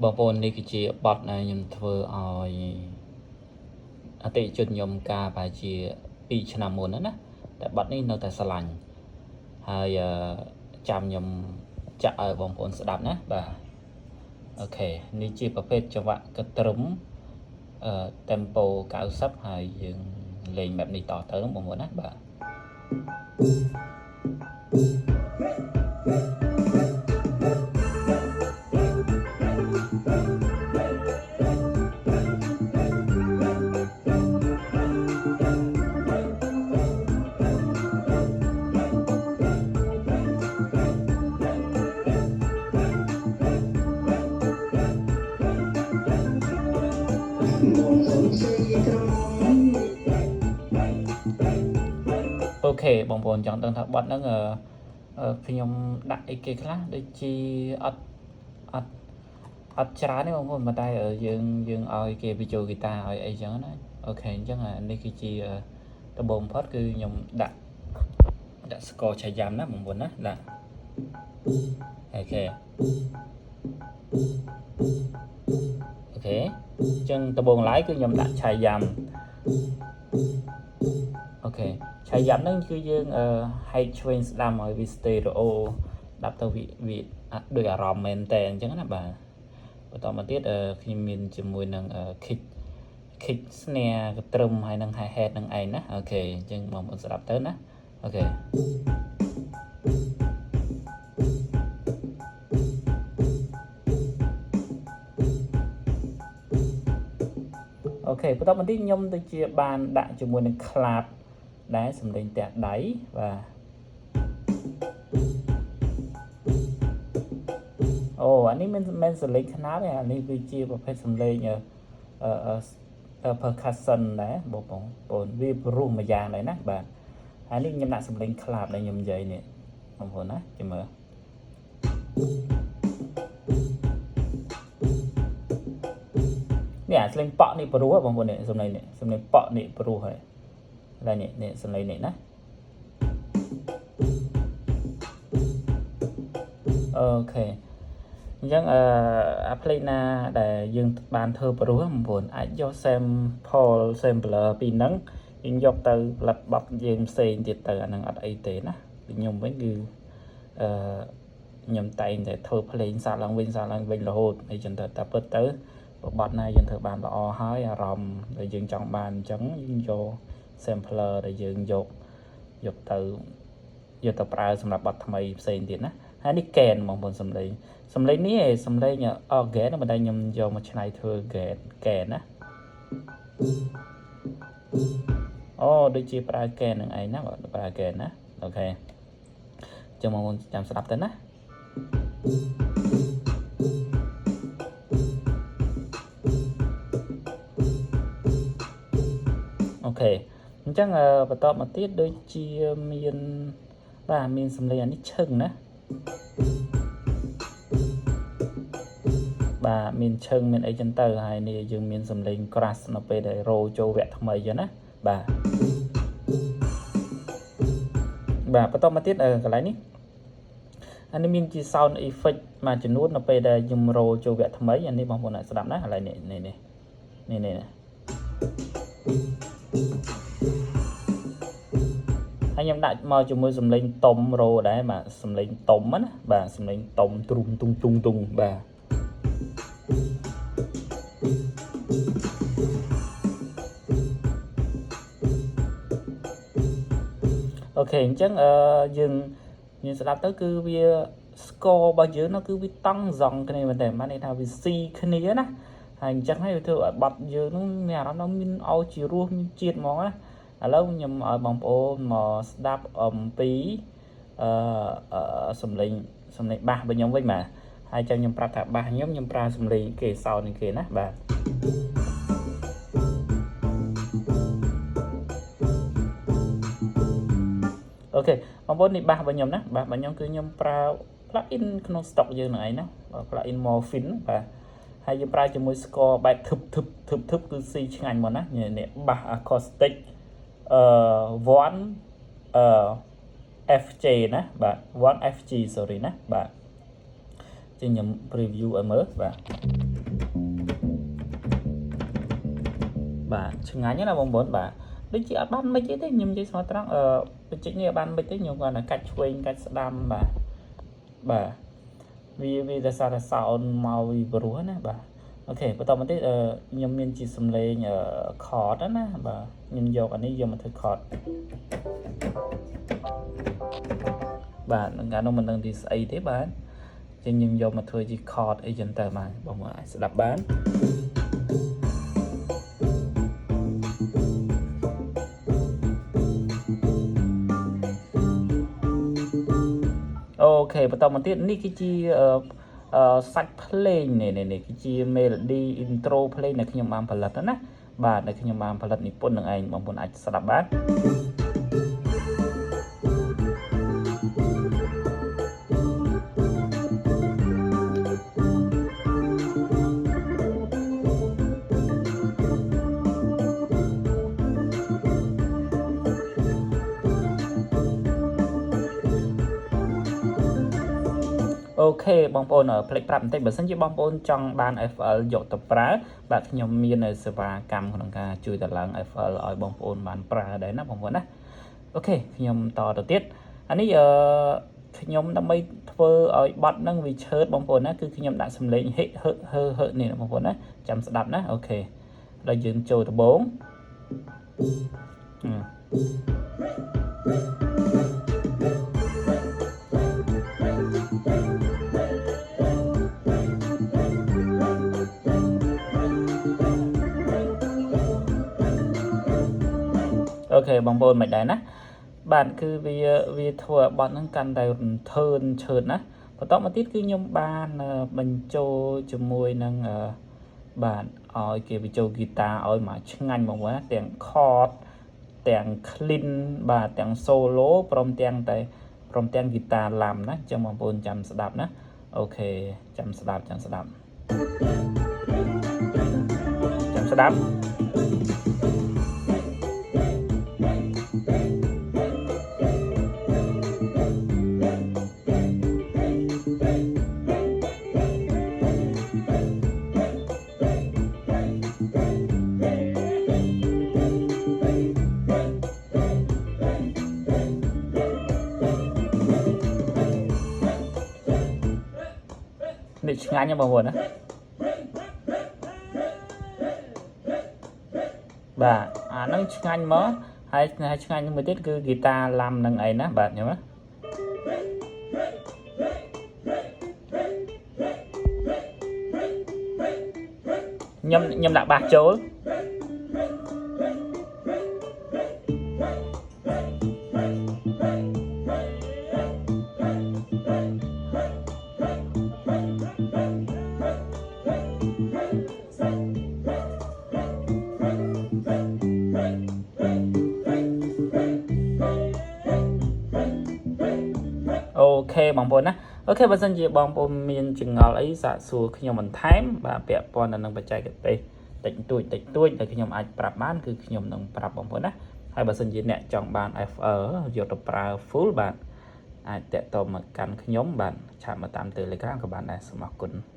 បងប្អូននេះគឺជាបទដែលខ្ញុំធ្វើឲ្យអតិជនខ្ញុំការប្រហែលជា2ឆ្នាំមុនណាតែបទនេះនៅតែស្រឡាញ់ហើយចាំខ្ញុំចាក់ឲ្យបងប្អូនស្ដាប់ណាបាទអូខេនេះជាប្រភេទចង្វាក់កត្រឹមtempo 90ហើយយើងលេងបែបនេះតទៅបងប្អូនណាបាទអូខេបងប្អូនចង់ដឹងថាបទហ្នឹងខ្ញុំដាក់អីគេខ្លះដូចជាអត់ច្រើនទេបងប្អូនប៉ុន្តែយើងឲ្យគេបញ្ចូលហ្គីតាឲ្យអីចឹងណាអូខេអញ្ចឹងនេះគឺជាដំបូងបំផុតគឺខ្ញុំដាក់ស្ករឆៃយ៉ាំណាបងប្អូនណាដាក់អូខេអញ្ចឹងដំបូងឡើយគឺខ្ញុំដាក់ឆៃយ៉ាំអូខេឆៃយ៉ាំហ្នឹងគឺយើងហែកឆ្វេងស្ដាំឲ្យវាស្តេរ៉ូដាប់ទៅវាដូចអារម្មណ៍មែនតែអញ្ចឹងណាបាទបន្តមកទៀតខ្ញុំមានជាមួយនឹង kick snare កត្រឹមហើយនឹង hi hat នឹងឯងណាអូខេអញ្ចឹងបងប្អូនស្ដាប់ទៅណាអូខេអូខេបន្តមកទៀតខ្ញុំទៅជាបានដាក់ជាមួយនឹង clap ដែរសំឡេងទះដៃបាទអូអានេះមិនសំឡេងខ្នាតទេអានេះគឺជាប្រភេទសំឡេងpercussion ដែរបងប្អូនវាព្រោះមួយយ៉ាងដែរណាបាទហើយនេះខ្ញុំដាក់សំឡេង clap ដែលខ្ញុំនិយាយនេះបងប្អូនណាចាំមើលនេះអាសំឡេងប៉ក់នេះព្រោះបងប្អូននេះសំឡេងប៉ក់នេះព្រោះហើយហើយនេះសំឡេងនេះណាអូខេអញ្ចឹងអាភ្លេងណាដែលយើងបានធ្វើព្រោះបងប្អូនអាចយក sampler ពីហ្នឹងយើងយកទៅផលិតបទយើងផ្សេងទៀតទៅអាហ្នឹងអត់អីទេណាខ្ញុំវិញគឺខ្ញុំតែងតែធ្វើភ្លេងសាកឡើងវិញរហូតអីចឹងទៅតែពិតទៅបទណាយើងធ្វើបានល្អហើយអារម្មណ៍ដែលយើងចង់បានអញ្ចឹងយើងយក sampler ដែលយើងយកទៅប្រើសម្រាប់បទថ្មីផ្សេងទៀតណាហើយនេះកែនបងប្អូនសំឡេងនេះសំឡេង organ មិនដែលខ្ញុំយកមកឆ្នៃធ្វើកែនណាអូដូចជាប្រើកែននឹងឯងណាបាទប្រើកែនណាអូខេចាំបងប្អូនចាំស្ដាប់ទៅណាអូខេអញ្ចឹងបន្តមកទៀតដូចជាមានសំឡេងអានេះឈឹងណាបាទមានឈឹងមានអីចឹងទៅហើយនេះយើងមានសំឡេង crash នៅពេលដែលរោចូលវគ្គថ្មីចឹងណាបាទបន្តមកទៀតកន្លែងនេះអានេះមានជា sound effect មួយចំនួននៅពេលដែលខ្ញុំរោចូលវគ្គថ្មីអានេះបងប្អូនស្ដាប់ណាកន្លែងនេះហើយខ្ញុំដាក់មកជាមួយសំឡេងតុំរោដែរបាទសំឡេងតុំណាបាទសំឡេងតុំទ្រុំទុងបាទអូខេអញ្ចឹងយើងស្ដាប់ទៅគឺវា score របស់យើងនោះគឺវាតង់សង់គ្នាមែនតើបានន័យថាវាស៊ីគ្នាណាហើយអញ្ចឹងហើយវាធ្វើឲ្យបទយើងនោះមានអារម្មណ៍មានឲ្យជារសមានជាតិហ្មងណាឥឡូវខ្ញុំឲ្យបងប្អូនមកស្ដាប់អំពីសំឡេងបាសរបស់ខ្ញុំវិញបាទហើយចាំខ្ញុំប្រាប់ថាបាសខ្ញុំប្រើសំឡេងគេសោតនឹងគេណាបាទអូខេបងប្អូននេះបាសរបស់ខ្ញុំណាបាសរបស់ខ្ញុំគឺខ្ញុំប្រើ plugin ក្នុង stock យើងហ្នឹងឯងណា plugin Morphine បាទហើយយើងប្រើជាមួយ score បែបทึបគឺស៊ីឆ្ងាញ់មកណានេះបាស acoustic 1 FJ ណាបាទ1 FG sorry ណាបាទ Chứ nhầm preview ở mới và បាទឆ្ងាញ់ណាបងប្អូនបាទដូចជាអត់បានមិនទេខ្ញុំនិយាយស្មោះត្រង់បញ្ចេញនេះអត់បានមិនទេខ្ញុំគាត់តែកាច់ឆ្វេងកាច់ស្ដាំបាទវាតែសារតែសោនមកវាព្រោះណាបាទអូខេបន្តមកទៀតខ្ញុំមានជាសំឡេងខតណាបាទខ្ញុំយកអានេះយកមកធ្វើខតបាទនឹងកាលនោះមិនដឹងទីស្អីទេបាទខ្ញុំយកមកធ្វើជាខតអីចឹងទៅបាទបងប្អូនអាចស្ដាប់បានអូខេបន្តមកទៀតនេះគឺជាសាច់ភ្លេងនេះគឺជា melody intro ភ្លេងដែលខ្ញុំបានផលិតណាបាទដែលខ្ញុំបានផលិតនិពន្ធនឹងឯងបងប្អូនអាចស្ដាប់បានអូខេបងប្អូនផ្លេចប្រាប់បន្តិចបើសិនជាបងប្អូនចង់បាន FL យកទៅប្រើបាទខ្ញុំមានសេវាកម្មក្នុងការជួយតម្លើង FL ឲ្យបងប្អូនបានប្រើដែរណាបងប្អូនណាអូខេខ្ញុំតទៅទៀតអានេះខ្ញុំដើម្បីធ្វើឲ្យបတ်ហ្នឹងវាឆើតបងប្អូនណាគឺខ្ញុំដាក់សំឡេងហិហឺនេះបងប្អូនណាចាំស្ដាប់ណាអូខេដល់យើងចូលដំបូងអូខេបងប្អូនមិនដែរណាបាទគឺវាធ្វើឲ្យបတ်ហ្នឹងកាន់តែរំថើនឆើតណាបន្តមកទៀតគឺខ្ញុំបានបញ្ចូលជាមួយនឹងបាទឲ្យគេបញ្ចូលហ្គីតាឲ្យមកឆ្ងាញ់បងប្អូនណាទាំងខតទាំង clean បាទទាំង solo ព្រមទាំងហ្គីតាឡាំណាអញ្ចឹងបងប្អូនចាំស្ដាប់ណាអូខេចាំស្ដាប់នេះឆ្ងាញ់ណាបងប្អូនណាបាទអាហ្នឹងឆ្ងាញ់មកហើយឆ្ងាញ់មួយទៀតគឺហ្គីតាឡាំនឹងអីណាបាទខ្ញុំណាខ្ញុំដាក់បាសចូលអូខេបងប្អូនណាអូខេបើសិនជាបងប្អូនមានចង្អល់អីសាកសួរខ្ញុំបន្ថែមបាទពាក់ព័ន្ធនឹងបច្ចេកទេសតិចតួចដែលខ្ញុំអាចប្រាប់បានគឺខ្ញុំនឹងប្រាប់បងប្អូនណាហើយបើសិនជាអ្នកចង់បាន FL យកទៅប្រើ full បាទអាចតាក់ទងមកកាន់ខ្ញុំបាទឆាតមកតាម Telegram ក៏បានដែរសូមអរគុណ